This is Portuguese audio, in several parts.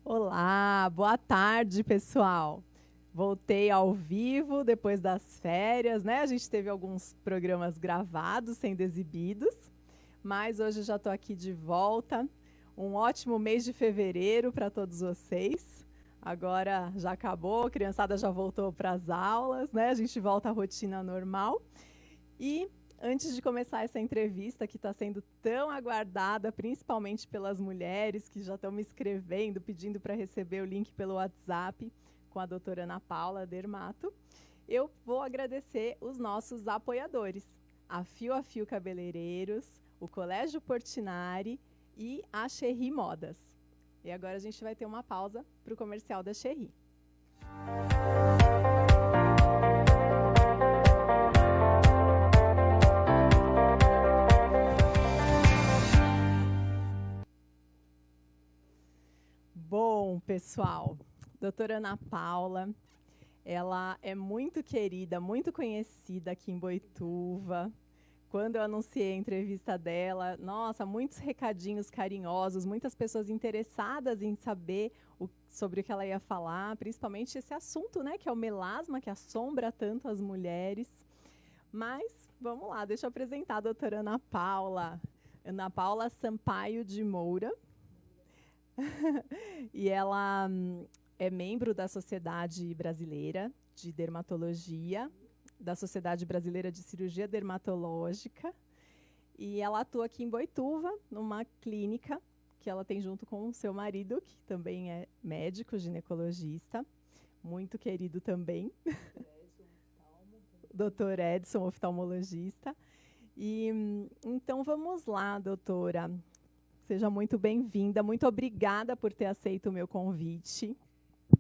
Olá, boa tarde, pessoal. Voltei ao vivo depois das férias, né? A gente teve alguns programas gravados, sendo exibidos, mas hoje já estou aqui de volta. Um ótimo mês de fevereiro para todos vocês. Agora já acabou, a criançada já voltou para as aulas, né? A gente volta à rotina normal. E antes de começar essa entrevista, que está sendo tão aguardada, principalmente pelas mulheres que já estão me escrevendo, pedindo para receber o link pelo WhatsApp com a doutora Ana Paula Dermato, eu vou agradecer os nossos apoiadores, a Fio Cabeleireiros, o Colégio Portinari e a Cherry Modas. E agora a gente vai ter uma pausa para o comercial da Cherry. Bom, pessoal, doutora Ana Paula, ela é muito querida, muito conhecida aqui em Boituva. Quando eu anunciei a entrevista dela, nossa, muitos recadinhos carinhosos, muitas pessoas interessadas em saber sobre o que ela ia falar, principalmente esse assunto, né, que é o melasma, que assombra tanto as mulheres. Mas, vamos lá, deixa eu apresentar a doutora Ana Paula. Ana Paula Sampaio de Moura. E ela é membro da Sociedade Brasileira de Dermatologia, da Sociedade Brasileira de Cirurgia Dermatológica, e ela atua aqui em Boituva, numa clínica que ela tem junto com o seu marido, que também é médico ginecologista, muito querido também, Dr. Edson, oftalmologista. E então vamos lá, doutora. Seja muito bem-vinda, muito obrigada por ter aceito o meu convite.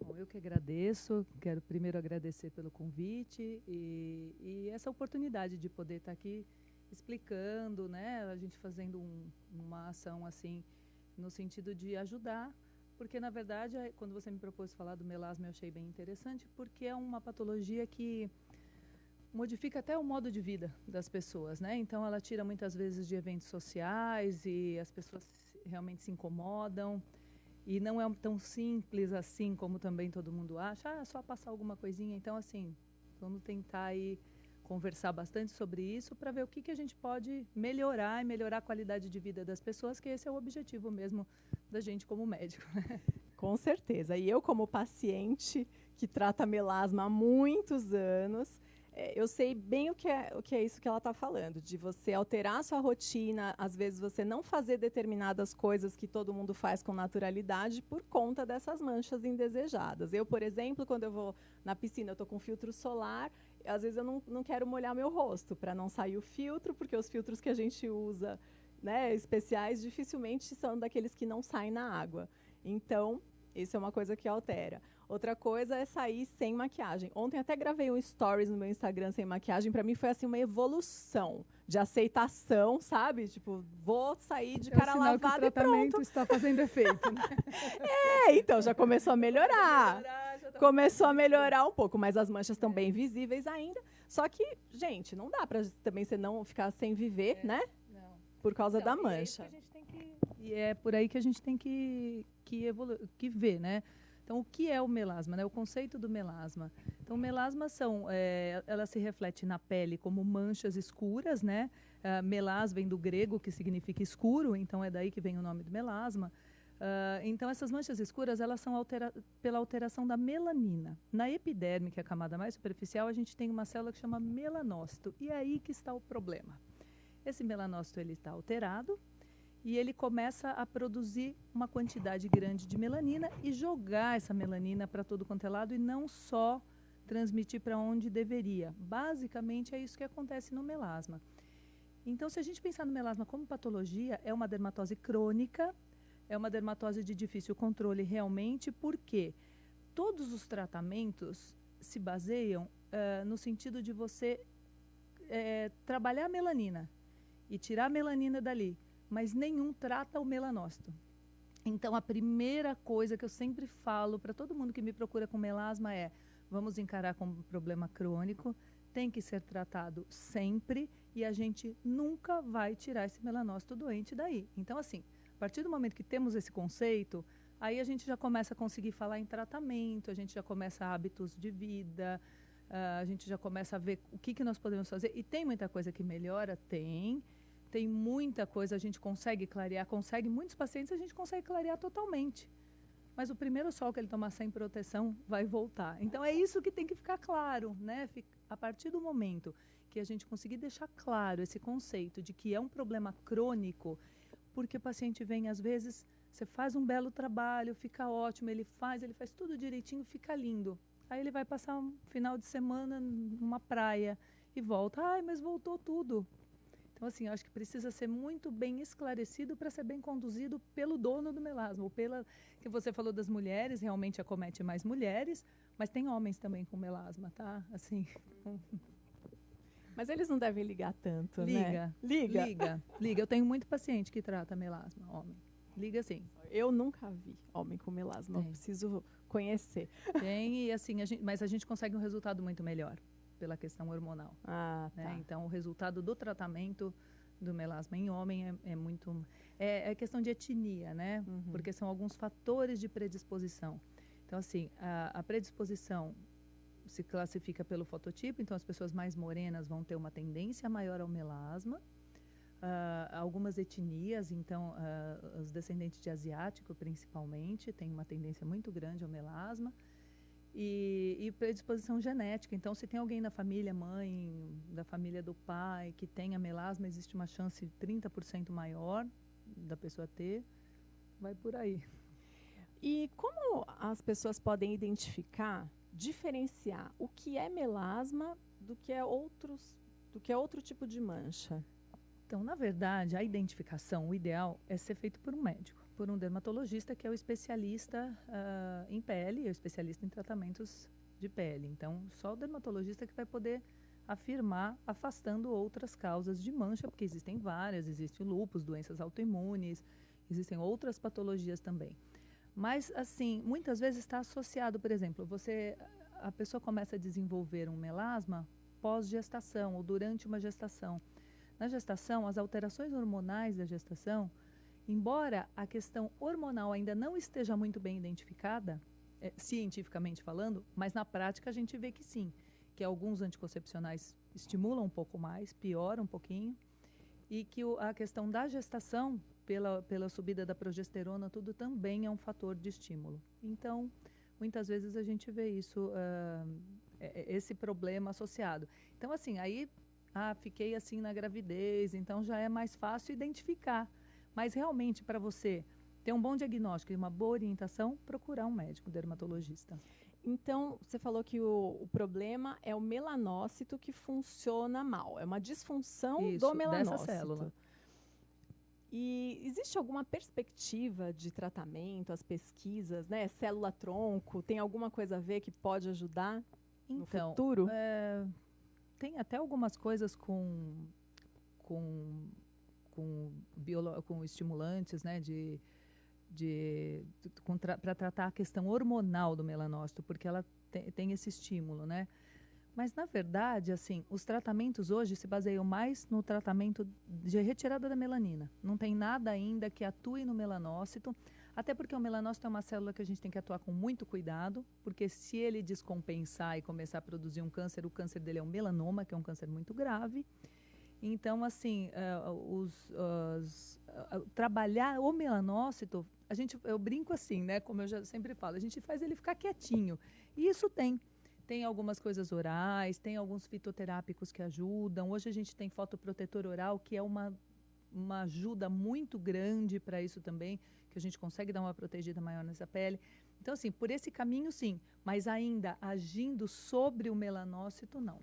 Bom, eu que agradeço, quero primeiro agradecer pelo convite e essa oportunidade de poder estar aqui explicando, né, a gente fazendo uma ação assim, no sentido de ajudar, porque na verdade, quando você me propôs falar do melasma, eu achei bem interessante, porque é uma patologia que modifica até o modo de vida das pessoas, né? Então ela tira muitas vezes de eventos sociais e as pessoas realmente se incomodam. E não é tão simples assim como também todo mundo acha. Ah, é só passar alguma coisinha. Então, assim, vamos tentar aí conversar bastante sobre isso para ver o que a gente pode melhorar e melhorar a qualidade de vida das pessoas, que esse é o objetivo mesmo da gente como médico, né? Com certeza. E eu, como paciente que trata melasma há muitos anos, eu sei bem o que é isso que ela está falando, de você alterar a sua rotina, às vezes você não fazer determinadas coisas que todo mundo faz com naturalidade por conta dessas manchas indesejadas. Eu, por exemplo, quando eu vou na piscina, eu estou com filtro solar, às vezes eu não quero molhar meu rosto para não sair o filtro, porque os filtros que a gente usa, né, especiais, dificilmente são daqueles que não saem na água. Então, isso é uma coisa que altera. Outra coisa é sair sem maquiagem. Ontem até gravei um stories no meu Instagram sem maquiagem. Para mim foi assim uma evolução de aceitação, sabe? Tipo, vou sair de cara lavada e pronto. O tratamento está fazendo efeito, né? Então já começou a melhorar. Começou a melhorar um pouco, mas as manchas estão bem visíveis ainda. Só que, gente, não dá para também você não ficar sem viver, né? Não. Por causa da mancha. E é por aí que a gente tem que ver, né? Então, o que é o melasma, né? O conceito do melasma. Então, o melasma ela se reflete na pele como manchas escuras, né? Melas vem do grego, que significa escuro, então é daí que vem o nome do melasma. Então, essas manchas escuras, elas são pela alteração da melanina. Na epiderme, que é a camada mais superficial, a gente tem uma célula que chama melanócito. E é aí que está o problema. Esse melanócito está alterado, e ele começa a produzir uma quantidade grande de melanina e jogar essa melanina para todo quanto é lado e não só transmitir para onde deveria. Basicamente, é isso que acontece no melasma. Então, se a gente pensar no melasma como patologia, é uma dermatose crônica, é uma dermatose de difícil controle realmente, porque todos os tratamentos se baseiam no sentido de você trabalhar a melanina e tirar a melanina dali, mas nenhum trata o melanócito. Então, a primeira coisa que eu sempre falo para todo mundo que me procura com melasma é: vamos encarar como problema crônico, tem que ser tratado sempre e a gente nunca vai tirar esse melanócito doente daí. Então, assim, a partir do momento que temos esse conceito, Aí a gente já começa a conseguir falar em tratamento, a gente já começa hábitos de vida, a gente já começa a ver o que nós podemos fazer. E tem muita coisa que melhora? Tem muita coisa, a gente consegue clarear, muitos pacientes a gente consegue clarear totalmente. Mas o primeiro sol que ele tomar sem proteção vai voltar. Então é isso que tem que ficar claro, né? A partir do momento que a gente conseguir deixar claro esse conceito de que é um problema crônico, porque o paciente vem às vezes, você faz um belo trabalho, fica ótimo, ele faz tudo direitinho, fica lindo. Aí ele vai passar um final de semana numa praia e volta. Ai, mas voltou tudo. Então, assim, eu acho que precisa ser muito bem esclarecido para ser bem conduzido pelo dono do melasma. Ou que você falou das mulheres, realmente acomete mais mulheres, mas tem homens também com melasma, tá? Assim. Mas eles não devem ligar tanto, né? Liga. Eu tenho muito paciente que trata melasma, homem. Liga sim. Eu nunca vi homem com melasma, eu preciso conhecer. Tem, e assim, mas a gente consegue um resultado muito melhor pela questão hormonal. Tá. Então, o resultado do tratamento do melasma em homem é muito... É questão de etnia, né? Uhum. Porque são alguns fatores de predisposição. Então, assim, a predisposição se classifica pelo fototipo, então as pessoas mais morenas vão ter uma tendência maior ao melasma. Algumas etnias, então, os descendentes de asiático, principalmente, têm uma tendência muito grande ao melasma. E predisposição genética. Então, se tem alguém na família, mãe, da família do pai, que tenha melasma, existe uma chance 30% maior da pessoa ter. Vai por aí. E como as pessoas podem identificar, diferenciar o que é melasma do que é outro tipo de mancha? Então, na verdade, a identificação, o ideal é ser feito por um médico, por um dermatologista que é o especialista em pele, é o especialista em tratamentos de pele. Então, só o dermatologista que vai poder afirmar, afastando outras causas de mancha, porque existem várias, existe o lúpus, doenças autoimunes, existem outras patologias também. Mas, assim, muitas vezes está associado, por exemplo, a pessoa começa a desenvolver um melasma pós-gestação ou durante uma gestação. Na gestação, as alterações hormonais da gestação, embora a questão hormonal ainda não esteja muito bem identificada, cientificamente falando, mas na prática a gente vê que sim, que alguns anticoncepcionais estimulam um pouco mais, pioram um pouquinho, e que a questão da gestação, pela subida da progesterona, tudo também é um fator de estímulo. Então, muitas vezes a gente vê isso, esse problema associado. Então, assim, aí... fiquei assim na gravidez, então já é mais fácil identificar. Mas realmente, para você ter um bom diagnóstico e uma boa orientação, procurar um médico dermatologista. Então, você falou que o problema é o melanócito que funciona mal. É uma disfunção do melanócito. Dessa célula. E existe alguma perspectiva de tratamento, as pesquisas, né? Célula-tronco, tem alguma coisa a ver que pode ajudar no futuro? Tem até algumas coisas com estimulantes, né, para tratar a questão hormonal do melanócito, porque ela tem esse estímulo, né? Mas, na verdade, assim, os tratamentos hoje se baseiam mais no tratamento de retirada da melanina. Não tem nada ainda que atue no melanócito, até porque o melanócito é uma célula que a gente tem que atuar com muito cuidado, porque se ele descompensar e começar a produzir um câncer, o câncer dele é um melanoma, que é um câncer muito grave. Então, assim, trabalhar o melanócito, eu brinco assim, né? Como eu já sempre falo, a gente faz ele ficar quietinho. E isso tem algumas coisas orais, tem alguns fitoterápicos que ajudam. Hoje a gente tem fotoprotetor oral, que é uma ajuda muito grande para isso também, que a gente consegue dar uma protegida maior nessa pele. Então, assim, por esse caminho, sim, mas ainda agindo sobre o melanócito, não.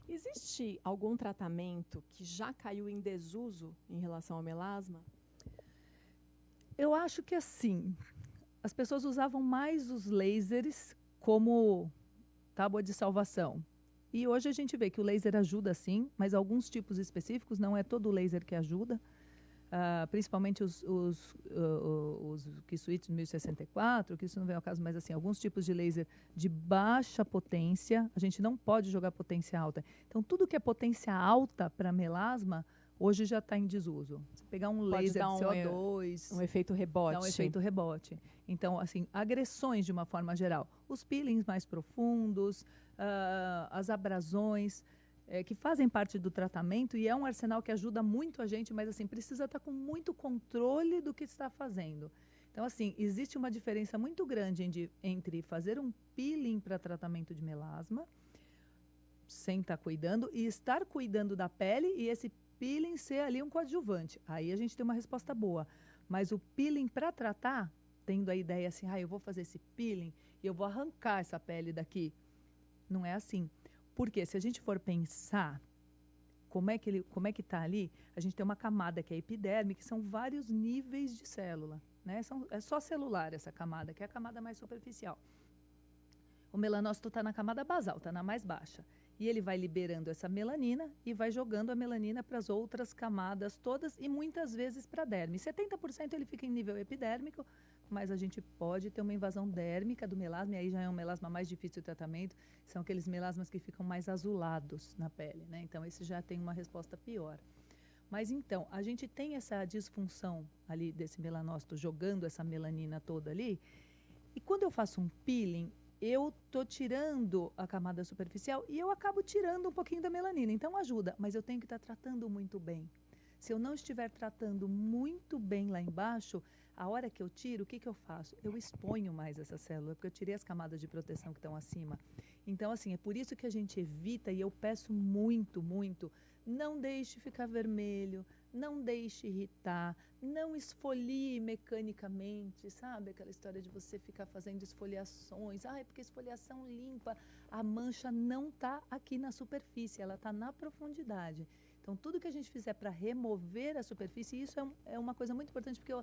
Existe algum tratamento que já caiu em desuso em relação ao melasma? Eu acho que, assim, as pessoas usavam mais os lasers como tábua de salvação. E hoje a gente vê que o laser ajuda sim, mas alguns tipos específicos, não é todo laser que ajuda, principalmente os Q-Switch 1064, que isso não vem ao caso, mas assim, alguns tipos de laser de baixa potência, a gente não pode jogar potência alta. Então, tudo que é potência alta para melasma, hoje já está em desuso. Se pegar um laser de CO2... Um efeito rebote. Dá um efeito rebote. Então, assim, agressões de uma forma geral. Os peelings mais profundos, as abrasões, que fazem parte do tratamento, e é um arsenal que ajuda muito a gente, mas assim, precisa estar com muito controle do que está fazendo. Então, assim, existe uma diferença muito grande entre fazer um peeling para tratamento de melasma, sem estar cuidando, e estar cuidando da pele e esse peeling ser ali um coadjuvante. Aí a gente tem uma resposta boa. Mas o peeling para tratar, tendo a ideia assim, eu vou fazer esse peeling e eu vou arrancar essa pele daqui. Não é assim. Porque se a gente for pensar como é que está ali, a gente tem uma camada que é a epiderme, que são vários níveis de célula. Né? É só celular essa camada, que é a camada mais superficial. O melanócito está na camada basal, está na mais baixa. E ele vai liberando essa melanina e vai jogando a melanina para as outras camadas todas e muitas vezes para a derme. 70% ele fica em nível epidérmico, mas a gente pode ter uma invasão dérmica do melasma, e aí já é um melasma mais difícil de tratamento, são aqueles melasmas que ficam mais azulados na pele, né? Então esse já tem uma resposta pior. Mas então, a gente tem essa disfunção ali desse melanócito jogando essa melanina toda ali, e quando eu faço um peeling, eu estou tirando a camada superficial e eu acabo tirando um pouquinho da melanina. Então ajuda, mas eu tenho que estar tratando muito bem. Se eu não estiver tratando muito bem lá embaixo, a hora que eu tiro, o que eu faço? Eu exponho mais essa célula, porque eu tirei as camadas de proteção que estão acima. Então, assim, é por isso que a gente evita, e eu peço muito, muito, não deixe ficar vermelho, não deixe irritar, não esfolie mecanicamente, sabe? Aquela história de você ficar fazendo esfoliações. Porque esfoliação limpa, a mancha não está aqui na superfície, ela está na profundidade. Então, tudo que a gente fizer para remover a superfície, isso é uma coisa muito importante, porque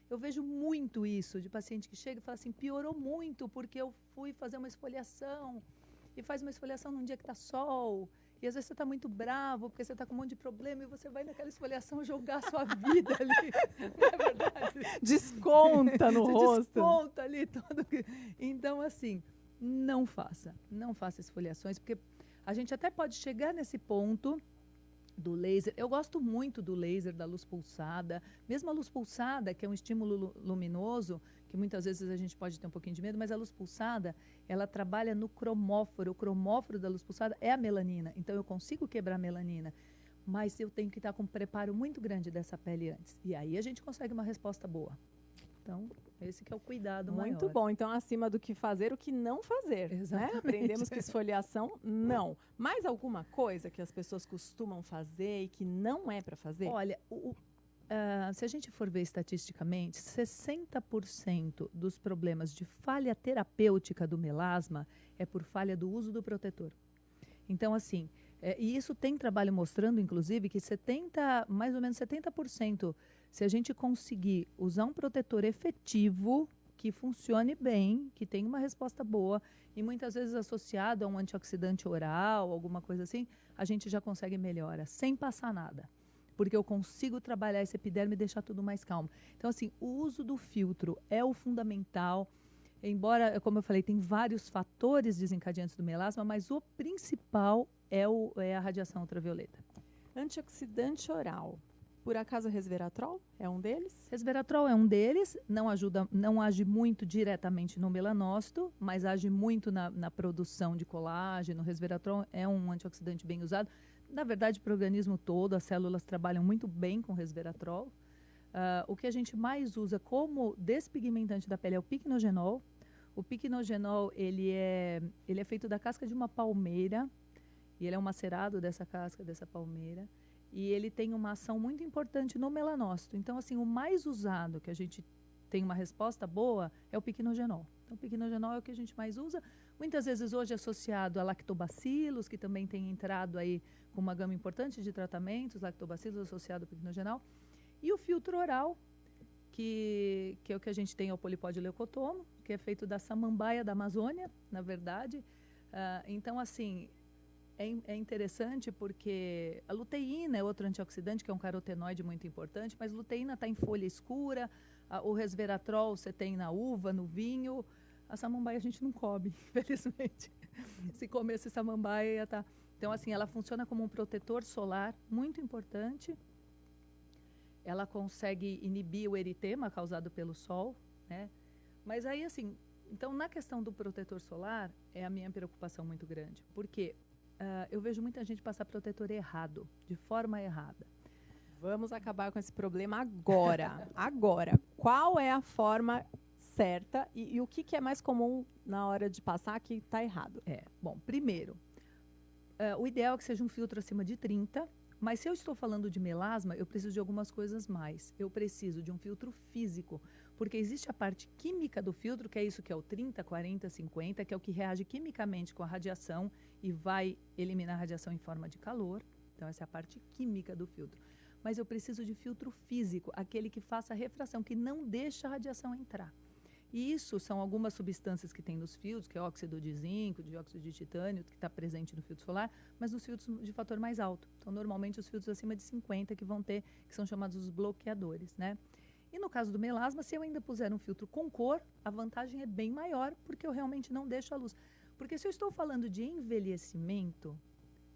eu vejo muito isso de paciente que chega e fala assim, piorou muito porque eu fui fazer uma esfoliação e faz uma esfoliação num dia que está sol. E às vezes você está muito bravo, porque você está com um monte de problema, e você vai naquela esfoliação jogar a sua vida ali. Não é verdade? Desconta no rosto. Desconta ali todo. Então, assim, não faça esfoliações, porque a gente até pode chegar nesse ponto do laser. Eu gosto muito do laser, da luz pulsada. Mesmo a luz pulsada, que é um estímulo luminoso, que muitas vezes a gente pode ter um pouquinho de medo, mas a luz pulsada, ela trabalha no cromóforo. O cromóforo da luz pulsada é a melanina. Então, eu consigo quebrar a melanina, mas eu tenho que estar com um preparo muito grande dessa pele antes. E aí a gente consegue uma resposta boa. Então, esse que é o cuidado maior. Muito bom. Então, acima do que fazer, o que não fazer. Né? Aprendemos que esfoliação, não. Mais alguma coisa que as pessoas costumam fazer e que não é para fazer? Olha, se a gente for ver estatisticamente, 60% dos problemas de falha terapêutica do melasma é por falha do uso do protetor. Então, assim, e isso tem trabalho mostrando, inclusive, que mais ou menos 70%, se a gente conseguir usar um protetor efetivo, que funcione bem, que tenha uma resposta boa, e muitas vezes associado a um antioxidante oral, alguma coisa assim, a gente já consegue melhora, sem passar nada. Porque eu consigo trabalhar esse epiderme e deixar tudo mais calmo. Então, assim, o uso do filtro é o fundamental. Embora, como eu falei, tem vários fatores desencadeantes do melasma, mas o principal é a radiação ultravioleta. Antioxidante oral. Por acaso o resveratrol é um deles? Resveratrol é um deles, não age muito diretamente no melanócito, mas age muito na produção de colágeno. O resveratrol é um antioxidante bem usado. Na verdade, para o organismo todo, as células trabalham muito bem com resveratrol. O que a gente mais usa como despigmentante da pele é o piquenogenol. O piquenogenol, ele é feito da casca de uma palmeira, e ele é um macerado dessa casca, dessa palmeira, e ele tem uma ação muito importante no melanócito. Então, assim, o mais usado, que a gente tem uma resposta boa, é o piquenogenol. Então, o piquenogenol é o que a gente mais usa, muitas vezes hoje associado a lactobacilos, que também tem entrado aí com uma gama importante de tratamentos, lactobacilos associado ao piquenogenol. E o filtro oral, que é o que a gente tem, é o polipó de leucotomo, que é feito da samambaia da Amazônia, na verdade. Então, assim, é interessante porque a luteína é outro antioxidante, que é um carotenoide muito importante, mas luteína está em folha escura, o resveratrol você tem na uva, no vinho. A samambaia a gente não come, infelizmente. Se comesse samambaia, ia estar... Então, assim, ela funciona como um protetor solar muito importante. ela consegue inibir o eritema causado pelo sol, né? Mas aí, assim, então, na questão do protetor solar, é a minha preocupação muito grande. Porque eu vejo muita gente passar protetor errado, de forma errada. Vamos acabar com esse problema agora. Agora, qual é a forma certa e o que é mais comum na hora de passar que está errado? Bom, primeiro, o ideal é que seja um filtro acima de 30, mas se eu estou falando de melasma, eu preciso de algumas coisas mais. Eu preciso de um filtro físico, porque existe a parte química do filtro, que é isso que é o 30, 40, 50, que é o que reage quimicamente com a radiação e vai eliminar a radiação em forma de calor. Então, essa é a parte química do filtro. Mas eu preciso de filtro físico, aquele que faça a refração, que não deixa a radiação entrar. E isso são algumas substâncias que tem nos filtros, que é óxido de zinco, dióxido de titânio, que está presente no filtro solar, mas nos filtros de fator mais alto. Então, normalmente, os filtros acima de 50 que vão ter, que são chamados os bloqueadores, né? E no caso do melasma, se eu ainda puser um filtro com cor, a vantagem é bem maior, porque eu realmente não deixo a luz. Porque se eu estou falando de envelhecimento,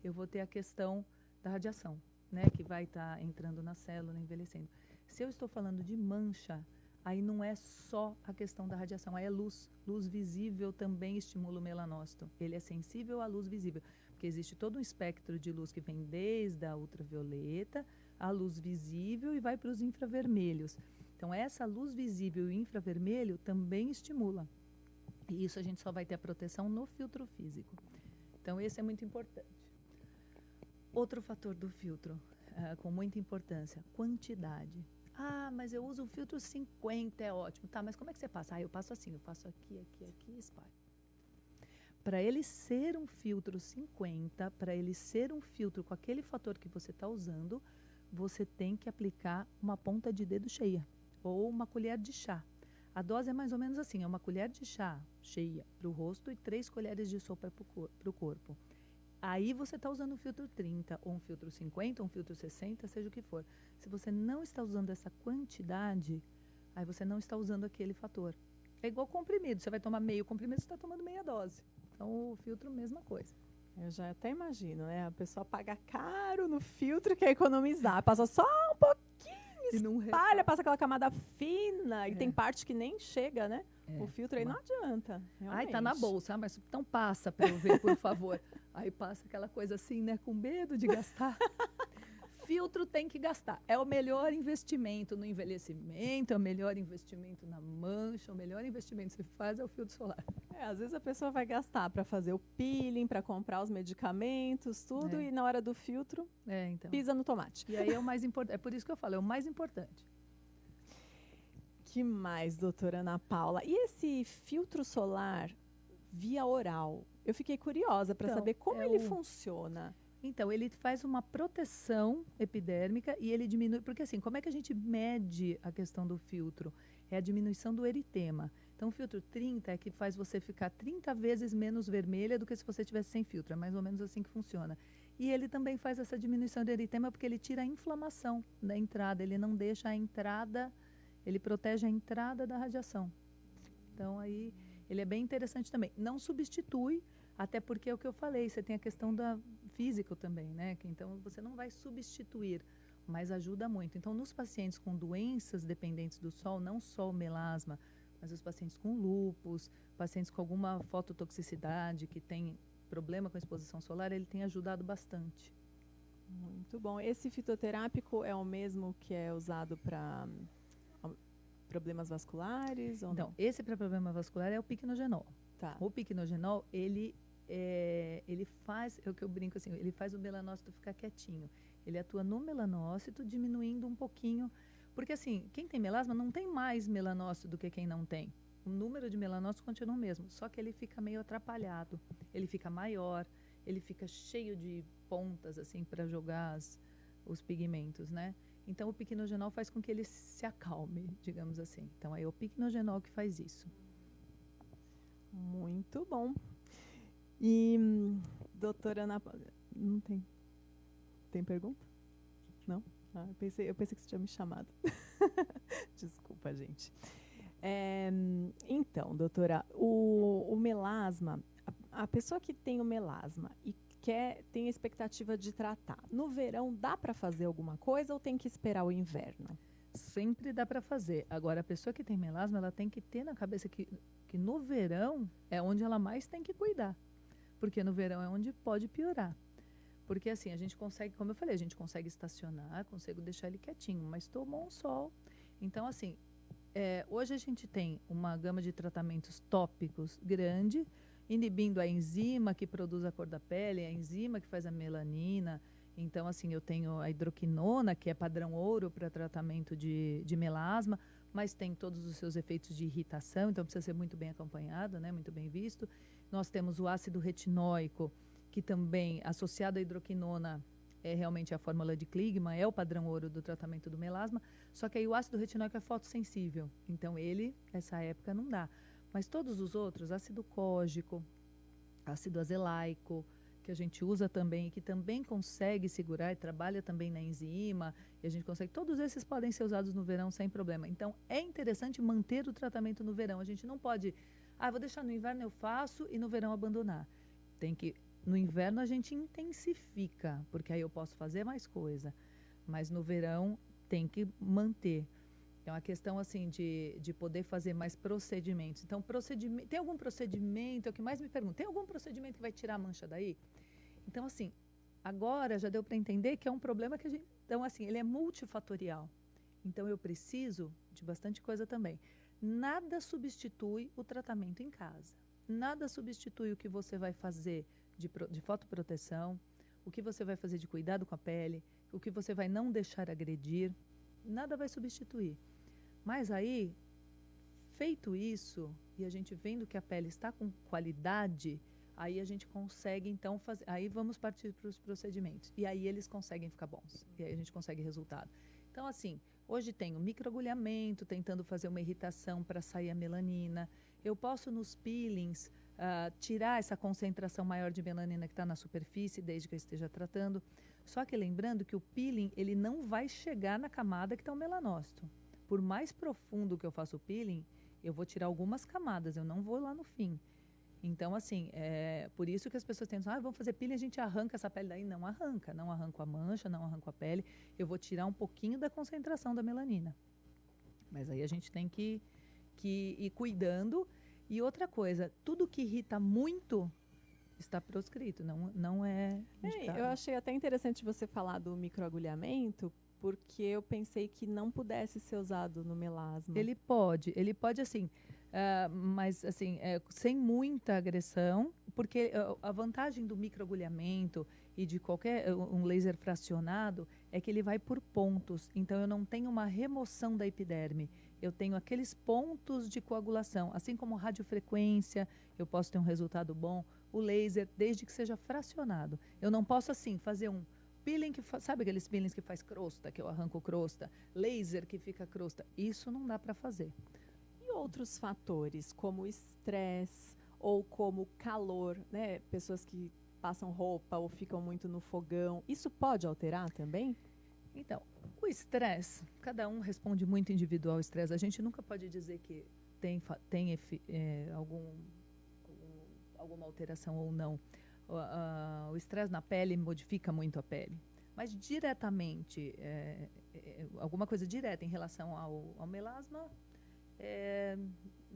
eu vou ter a questão da radiação, né? Que vai estar entrando na célula, envelhecendo. Se eu estou falando de mancha, aí não é só a questão da radiação, aí é luz. Luz visível também estimula o melanócito. Ele é sensível à luz visível, porque existe todo um espectro de luz que vem desde a ultravioleta, a luz visível e vai para os infravermelhos. Então, essa luz visível e infravermelho também estimula. E isso a gente só vai ter a proteção no filtro físico. Então, esse é muito importante. Outro fator do filtro, com muita importância, quantidade. Ah, mas eu uso o filtro 50, é ótimo. Tá, mas como é que você passa? Ah, eu passo assim, eu passo aqui, aqui, aqui e espalho. Para ele ser um filtro 50, para ele ser um filtro com aquele fator que você está usando, você tem que aplicar uma ponta de dedo cheia ou uma colher de chá. A dose é mais ou menos assim, é uma colher de chá cheia para o rosto e 3 colheres de sopa para o corpo. Aí você está usando um filtro 30, ou um filtro 50, ou um filtro 60, seja o que for. Se você não está usando essa quantidade, aí você não está usando aquele fator. É igual comprimido, você vai tomar meio comprimido, você está tomando meia dose. Então, o filtro, mesma coisa. Eu já até imagino, né? A pessoa paga caro no filtro, quer economizar, passa só um pouquinho, espalha, passa aquela camada fina, e tem parte que nem chega, né? O filtro aí não adianta. Ai, tá na bolsa, mas então passa para eu ver, por favor. Aí passa aquela coisa assim, né? Com medo de gastar. Filtro tem que gastar. É o melhor investimento no envelhecimento, é o melhor investimento na mancha, o melhor investimento que você faz é o filtro solar. Às vezes a pessoa vai gastar para fazer o peeling, para comprar os medicamentos, tudo, e na hora do filtro, então, pisa no tomate. E aí é o mais importante. É por isso que eu falo, é o mais importante. Que mais, doutora Ana Paula? E esse filtro solar via oral? Eu fiquei curiosa para saber como ele funciona. Então, ele faz uma proteção epidérmica e ele diminui... Porque assim, como é que a gente mede a questão do filtro? É a diminuição do eritema. Então, o filtro 30 é que faz você ficar 30 vezes menos vermelha do que se você tivesse sem filtro. É mais ou menos assim que funciona. E ele também faz essa diminuição do eritema porque ele tira a inflamação da entrada. Ele não deixa a entrada... Ele protege a entrada da radiação. Então, aí, ele é bem interessante também. Não substitui, até porque é o que eu falei, você tem a questão da físico também, né? Que, então, você não vai substituir, mas ajuda muito. Então, nos pacientes com doenças dependentes do sol, não só o melasma, mas os pacientes com lúpus, pacientes com alguma fototoxicidade, que tem problema com a exposição solar, ele tem ajudado bastante. Muito bom. Esse fitoterápico é o mesmo que é usado para... problemas vasculares? Ou então, esse para problema vascular é o piquenogenol. Tá. O piquenogenol, ele faz, é o que eu brinco assim, ele faz o melanócito ficar quietinho. Ele atua no melanócito, diminuindo um pouquinho. Porque assim, quem tem melasma não tem mais melanócito do que quem não tem. O número de melanócitos continua o mesmo, só que ele fica meio atrapalhado. Ele fica maior, ele fica cheio de pontas assim para jogar os pigmentos, né? Então, o piquenogenol faz com que ele se acalme, digamos assim. Então, é o piquenogenol que faz isso. Muito bom. E, doutora Ana Paula, não tem? Tem pergunta? Não? Ah, eu pensei que você tinha me chamado. Desculpa, gente. Então, doutora, o melasma, a pessoa que tem o melasma e tem a expectativa de tratar. No verão, dá para fazer alguma coisa ou tem que esperar o inverno? Sempre dá para fazer. Agora, a pessoa que tem melasma, ela tem que ter na cabeça que no verão é onde ela mais tem que cuidar. Porque no verão é onde pode piorar. Porque assim, a gente consegue, como eu falei, a gente consegue estacionar, consegue deixar ele quietinho, mas tomou um sol. Então, assim, hoje a gente tem uma gama de tratamentos tópicos grande, inibindo a enzima que produz a cor da pele, a enzima que faz a melanina. Então, assim, eu tenho a hidroquinona, que é padrão ouro para tratamento de melasma, mas tem todos os seus efeitos de irritação, então precisa ser muito bem acompanhado, né, muito bem visto. Nós temos o ácido retinóico, que também, associado à hidroquinona, é realmente a fórmula de Kligman, é o padrão ouro do tratamento do melasma, só que aí o ácido retinóico é fotossensível, então ele, nessa época, não dá. Mas todos os outros, ácido cógico, ácido azelaico, que a gente usa também, que também consegue segurar e trabalha também na enzima, e a gente consegue, todos esses podem ser usados no verão sem problema. Então, é interessante manter o tratamento no verão. A gente não pode, vou deixar no inverno eu faço e no verão abandonar. No inverno a gente intensifica, porque aí eu posso fazer mais coisa, mas no verão tem que manter. É uma questão assim de poder fazer mais procedimentos. Então, tem algum procedimento, é o que mais me perguntam, tem algum procedimento que vai tirar a mancha daí? Então, assim, agora já deu para entender que é um problema que a gente... Então, assim, ele é multifatorial. Então, eu preciso de bastante coisa também. Nada substitui o tratamento em casa. Nada substitui o que você vai fazer de fotoproteção, o que você vai fazer de cuidado com a pele, o que você vai não deixar agredir. Nada vai substituir. Mas aí, feito isso, e a gente vendo que a pele está com qualidade, aí a gente consegue, então, fazer. Aí vamos partir para os procedimentos. E aí eles conseguem ficar bons. E aí a gente consegue resultado. Então, assim, hoje tem o microagulhamento, tentando fazer uma irritação para sair a melanina. Eu posso, nos peelings, tirar essa concentração maior de melanina que está na superfície, desde que eu esteja tratando. Só que lembrando que o peeling, ele não vai chegar na camada que está o melanócito. Por mais profundo que eu faça o peeling, eu vou tirar algumas camadas, eu não vou lá no fim. Então, assim, por isso que as pessoas tentam, vamos fazer peeling, a gente arranca essa pele daí. Não arranca, não arranco a mancha, não arranco a pele. Eu vou tirar um pouquinho da concentração da melanina. Mas aí a gente tem que ir cuidando. E outra coisa, tudo que irrita muito está proscrito, não é indicado. Eu achei até interessante você falar do microagulhamento, porque eu pensei que não pudesse ser usado no melasma. Ele pode assim, mas assim, sem muita agressão, porque a vantagem do microagulhamento e de qualquer um laser fracionado é que ele vai por pontos, então eu não tenho uma remoção da epiderme, eu tenho aqueles pontos de coagulação, assim como radiofrequência, eu posso ter um resultado bom, o laser, desde que seja fracionado. Eu não posso assim fazer um peeling sabe aqueles peelings que faz crosta, que eu arranco crosta, laser que fica crosta, isso não dá para fazer. E outros fatores, como estresse ou como calor, né? Pessoas que passam roupa ou ficam muito no fogão, isso pode alterar também? Então, o estresse, cada um responde muito individual ao estresse. A gente nunca pode dizer que tem alguma alteração ou não. O estresse na pele modifica muito a pele. Mas diretamente, alguma coisa direta em relação ao melasma,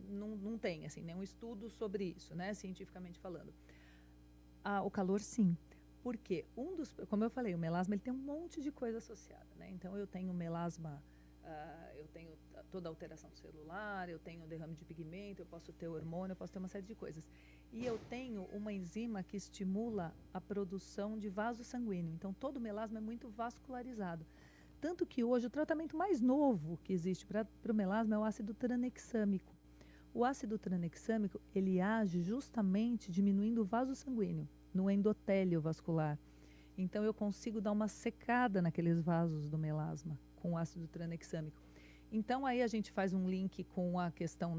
não tem assim, nenhum estudo sobre isso, né, cientificamente falando. O calor, sim. Porque como eu falei, o melasma ele tem um monte de coisa associada, né? Então eu tenho melasma, eu tenho toda a alteração celular, eu tenho derrame de pigmento, eu posso ter hormônio, eu posso ter uma série de coisas. E eu tenho uma enzima que estimula a produção de vaso sanguíneo. Então todo melasma é muito vascularizado. Tanto que hoje o tratamento mais novo que existe para o melasma é o ácido tranexâmico. O ácido tranexâmico, ele age justamente diminuindo o vaso sanguíneo no endotélio vascular. Então eu consigo dar uma secada naqueles vasos do melasma com o ácido tranexâmico. Então aí a gente faz um link com a questão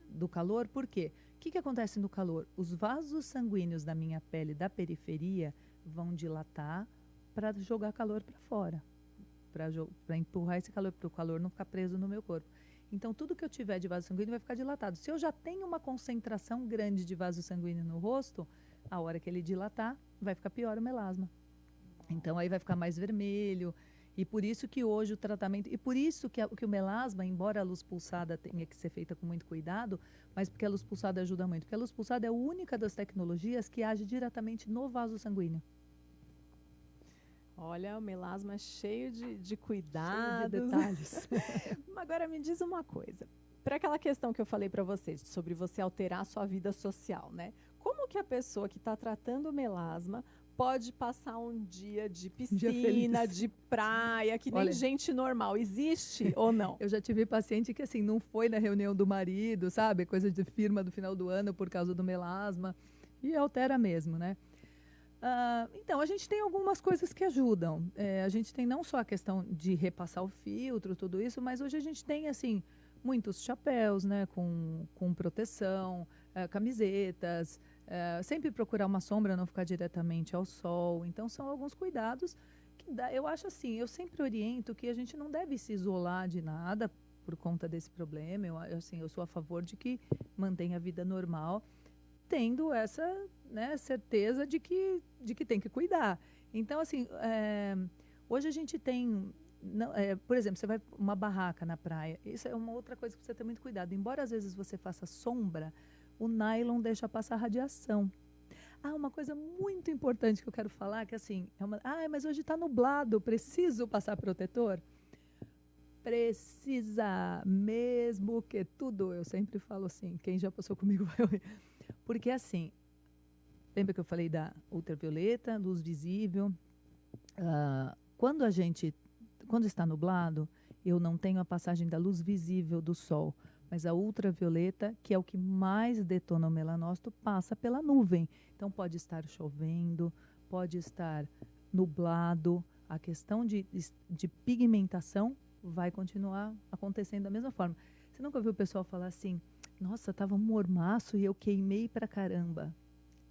do calor, por quê? O que acontece no calor? Os vasos sanguíneos da minha pele, da periferia, vão dilatar para jogar calor para fora, para empurrar esse calor, para o calor não ficar preso no meu corpo. Então tudo que eu tiver de vaso sanguíneo vai ficar dilatado. Se eu já tenho uma concentração grande de vaso sanguíneo no rosto, a hora que ele dilatar, vai ficar pior o melasma. Então, aí vai ficar mais vermelho. E por isso que hoje o tratamento... E por isso que o melasma, embora a luz pulsada tenha que ser feita com muito cuidado, mas porque a luz pulsada ajuda muito. Porque a luz pulsada é a única das tecnologias que age diretamente no vaso sanguíneo. Olha, o melasma é cheio de cuidados. Cheio de detalhes. Agora, me diz uma coisa. Para aquela questão que eu falei para vocês, sobre você alterar a sua vida social, né? Como que a pessoa que está tratando o melasma pode passar um dia de piscina, de praia, que nem gente normal? Existe ou não? Eu já tive paciente que, assim, não foi na reunião do marido, sabe? Coisa de firma do final do ano por causa do melasma. E altera mesmo, né? Então, a gente tem algumas coisas que ajudam. A gente tem não só a questão de repassar o filtro, tudo isso, mas hoje a gente tem, assim, muitos chapéus, né, com proteção, camisetas, sempre procurar uma sombra, não ficar diretamente ao sol. Então, são alguns cuidados que eu acho assim, eu sempre oriento que a gente não deve se isolar de nada por conta desse problema. Eu sou a favor de que mantenha a vida normal, tendo essa, né, certeza de que tem que cuidar. Então, assim, hoje a gente tem... por exemplo, você vai uma barraca na praia. Isso é uma outra coisa que você tem muito cuidado. Embora às vezes você faça sombra, o nylon deixa passar radiação. Uma coisa muito importante que eu quero falar, que assim, mas hoje está nublado, preciso passar protetor? Precisa, mesmo que tudo. Eu sempre falo assim, quem já passou comigo vai ouvir. Porque assim, lembra que eu falei da ultravioleta, luz visível? Quando está nublado, eu não tenho a passagem da luz visível do sol, mas a ultravioleta, que é o que mais detona o melanócito, passa pela nuvem. Então, pode estar chovendo, pode estar nublado. A questão de pigmentação vai continuar acontecendo da mesma forma. Você nunca ouviu o pessoal falar assim, nossa, estava um mormaço e eu queimei pra caramba.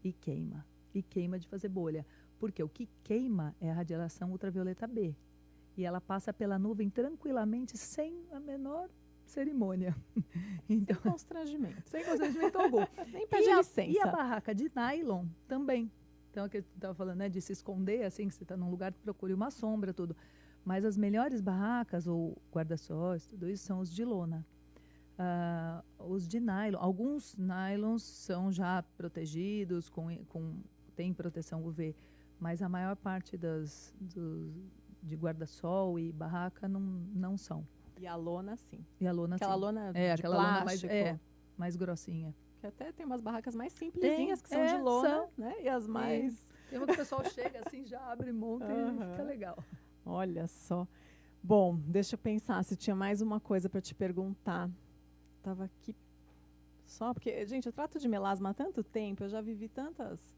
E queima de fazer bolha. Porque o que queima é a radiação ultravioleta B. E ela passa pela nuvem tranquilamente, sem a menor cerimônia. Então, sem constrangimento. Sem constrangimento algum. Nem pede licença. E a barraca de nylon também. Então, que eu estava falando, né, de se esconder, assim, que você está num lugar que procure uma sombra, tudo. Mas as melhores barracas, ou guarda-sóis, tudo isso, são os de lona. Os de nylon. Alguns nylons são já protegidos, tem proteção UV, mas a maior parte de guarda-sol e barraca não são. E a lona, sim. E a lona, aquela sim. lona de aquela plástico. Lona mais grossinha. Que até tem umas barracas mais simplesinhas que são de lona, né? E as mais... Tem uma que o pessoal chega assim, já abre, monta e fica legal. Olha só. Bom, deixa eu pensar se tinha mais uma coisa para te perguntar. Estava aqui só porque, gente, eu trato de melasma há tanto tempo, eu já vivi tantas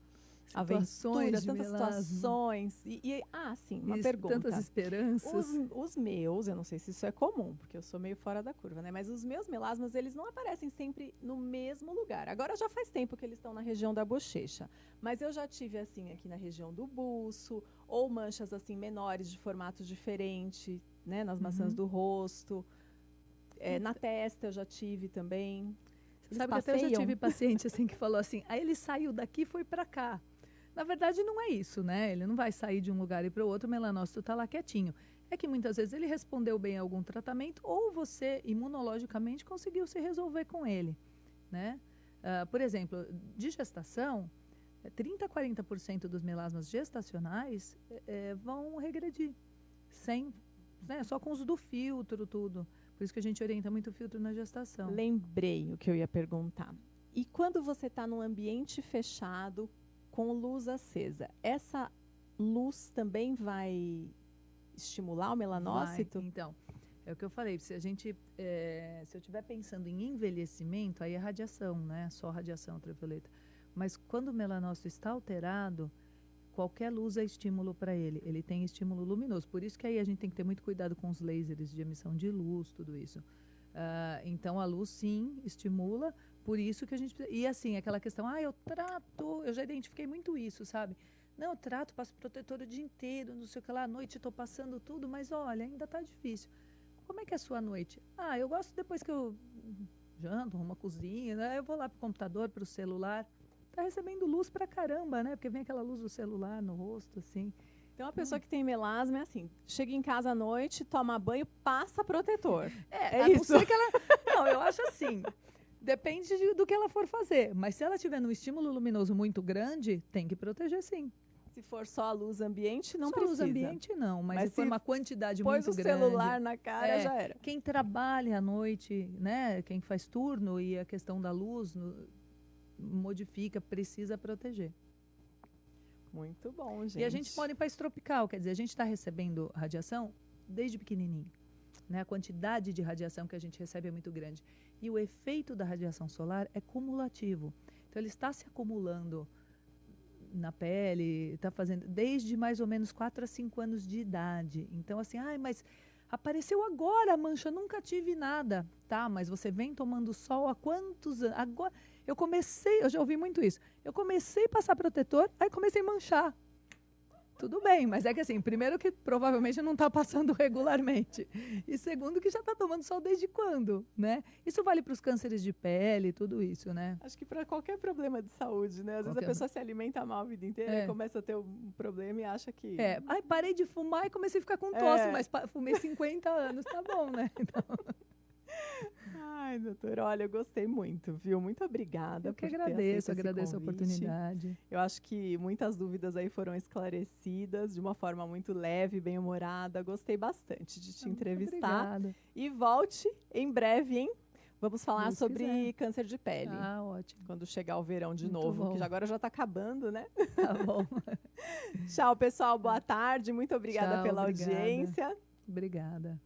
aventuras, tantas situações. Sim, uma pergunta. Tantas esperanças. Os meus, eu não sei se isso é comum, porque eu sou meio fora da curva, né? Mas os meus melasmas, eles não aparecem sempre no mesmo lugar. Agora já faz tempo que eles estão na região da bochecha. Mas eu já tive, assim, aqui na região do buço, ou manchas, assim, menores, de formato diferente, né? Nas maçãs do rosto. Na testa eu já tive também. Você sabe que até eu já tive paciente assim que falou assim, aí ele saiu daqui e foi para cá. Na verdade não é isso, né? Ele não vai sair de um lugar e para o outro, o melanócito está lá quietinho. É que muitas vezes ele respondeu bem a algum tratamento ou você imunologicamente conseguiu se resolver com ele, né? Por exemplo, de gestação, 30% a 40% dos melasmas gestacionais vão regredir, só com uso do filtro, tudo. Por isso que a gente orienta muito o filtro na gestação. Lembrei o que eu ia perguntar. E quando você está num ambiente fechado, com luz acesa, essa luz também vai estimular o melanócito? Então, é o que eu falei. Se eu estiver pensando em envelhecimento, aí é radiação, né? Só radiação ultravioleta. Mas quando o melanócito está alterado, qualquer luz é estímulo para ele. Ele tem estímulo luminoso. Por isso que aí a gente tem que ter muito cuidado com os lasers de emissão de luz, tudo isso. Então, a luz, sim, estimula. Por isso que a gente... E assim, aquela questão, eu trato... Eu já identifiquei muito isso, sabe? Não, eu trato, passo protetor o dia inteiro, não sei o que lá, à noite estou passando tudo, mas olha, ainda está difícil. Como é que é a sua noite? Eu gosto depois que eu janto, arrumo a cozinha, né? Eu vou lá para o computador, para o celular. tá recebendo luz pra caramba, né? Porque vem aquela luz do celular no rosto, assim. Então, a pessoa que tem melasma é assim, chega em casa à noite, toma banho, passa protetor. A não ser que ela... Não, eu acho assim, depende do que ela for fazer. Mas se ela tiver um estímulo luminoso muito grande, tem que proteger sim. Se for só a luz ambiente, não só precisa. luz ambiente, não. Mas se for uma quantidade pôs muito o grande... celular na cara, já era. Quem trabalha à noite, né? Quem faz turno e a questão da luz modifica, precisa proteger. Muito bom, gente. E a gente mora em país tropical, quer dizer, a gente está recebendo radiação desde pequenininho. Né? A quantidade de radiação que a gente recebe é muito grande. E o efeito da radiação solar é cumulativo. Então, ele está se acumulando na pele, está fazendo desde mais ou menos 4 a 5 anos de idade. Então, assim, mas apareceu agora a mancha, nunca tive nada. Tá, mas você vem tomando sol há quantos anos? Agora, eu já ouvi muito isso. Eu comecei a passar protetor, aí comecei a manchar. Tudo bem, mas é que assim, primeiro que provavelmente não está passando regularmente. E segundo que já está tomando sol desde quando, né? Isso vale para os cânceres de pele, tudo isso, né? Acho que para qualquer problema de saúde, né? Às vezes a pessoa se alimenta mal a vida inteira e começa a ter um problema e acha que... Parei de fumar e comecei a ficar com tosse, mas fumei 50 anos, tá bom, né? Então... Ai, doutora, olha, eu gostei muito, viu? Muito obrigada. Eu que agradeço a oportunidade. Eu acho que muitas dúvidas aí foram esclarecidas de uma forma muito leve, bem-humorada. Gostei bastante de te entrevistar. Obrigada. E volte em breve, hein? Vamos falar Deus sobre quiser. Câncer de pele. Ótimo. Quando chegar o verão de Muito novo, bom. que agora já está acabando, né? Tá bom. Tchau, pessoal. Boa tarde. Muito obrigada pela audiência. Obrigada.